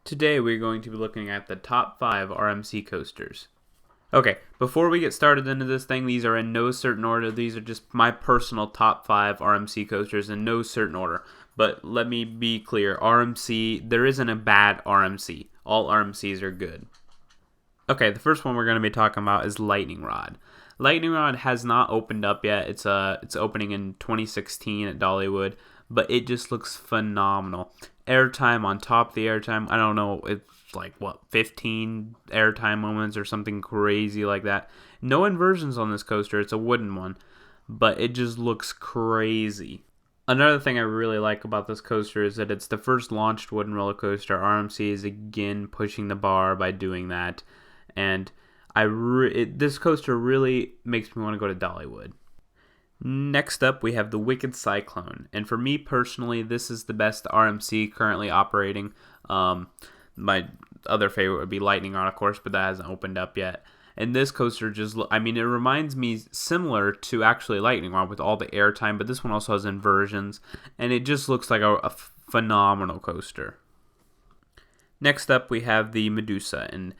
Today we're going to be looking at the top 5 RMC coasters. Okay, before we get started into this thing, these are in no certain order. These are just my personal top 5 RMC coasters in no certain order. But let me be clear, RMC, there isn't a bad RMC. All RMCs are good. Okay, the first one we're going to be talking about is Lightning Rod. Lightning Rod has not opened up yet. It's opening in 2016 at Dollywood, but it just looks phenomenal. Airtime on top of the airtime. I don't know, it's like 15 airtime moments or something crazy like that. No inversions on this coaster. It's a wooden one, but it just looks crazy. Another thing I really like about this coaster is that it's the first launched wooden roller coaster. RMC is again pushing the bar by doing that, and this coaster really makes me want to go to Dollywood. Next up, we have the Wicked Cyclone, and for me personally, this is the best RMC currently operating. My other favorite would be Lightning Rod, of course, but that hasn't opened up yet. And this coaster it reminds me similar to actually Lightning Rod with all the airtime, but this one also has inversions, and it just looks like a phenomenal coaster. Next up, we have the Medusa, and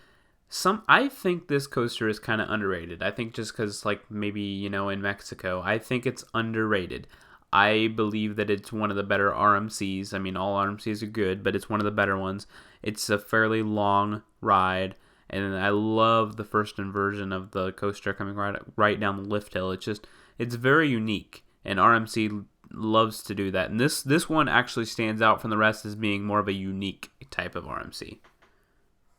I think this coaster is kind of underrated. I think just because, maybe, in Mexico, I think it's underrated. I believe that it's one of the better RMCs. I mean, all RMCs are good, but it's one of the better ones. It's a fairly long ride, and I love the first inversion of the coaster coming right down the lift hill. It's very unique, and RMC loves to do that. And this one actually stands out from the rest as being more of a unique type of RMC.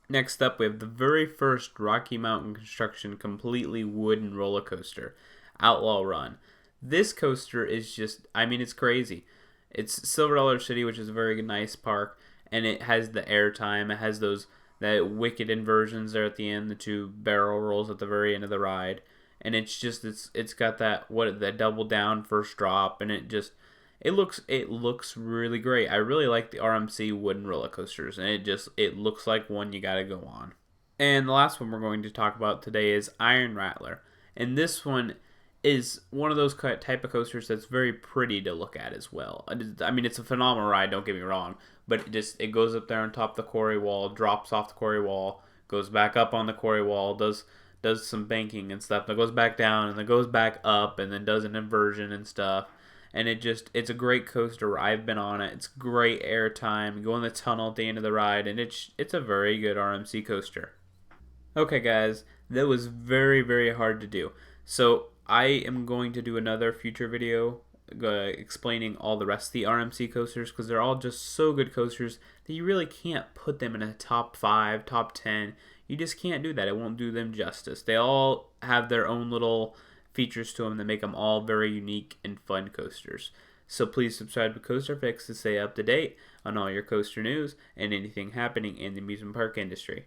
Next up, we have the very first Rocky Mountain Construction completely wooden roller coaster, Outlaw Run. This coaster is it's crazy. It's Silver Dollar City, which is a very nice park, and it has the airtime. It has that wicked inversions there at the end, the 2 barrel rolls at the very end of the ride, and it's got that double down first drop, and it looks really great. I really like the RMC wooden roller coasters, and it looks like one you gotta go on. And the last one we're going to talk about today is Iron Rattler, and this one is one of those type of coasters that's very pretty to look at as well. It's a phenomenal ride, don't get me wrong, but it goes up there on top of the quarry wall, drops off the quarry wall, goes back up on the quarry wall, does some banking and stuff, then goes back down, and then goes back up, and then does an inversion and stuff. And it's a great coaster. I've been on it. It's great airtime. You go in the tunnel at the end of the ride, and it's a very good RMC coaster. Okay, guys, that was very, very hard to do. So I am going to do another future video explaining all the rest of the RMC coasters, because they're all just so good coasters that you really can't put them in a top 5, top 10. You just can't do that. It won't do them justice. They all have their own little features to them that make them all very unique and fun coasters. So please subscribe to CoasterFix to stay up to date on all your coaster news and anything happening in the amusement park industry.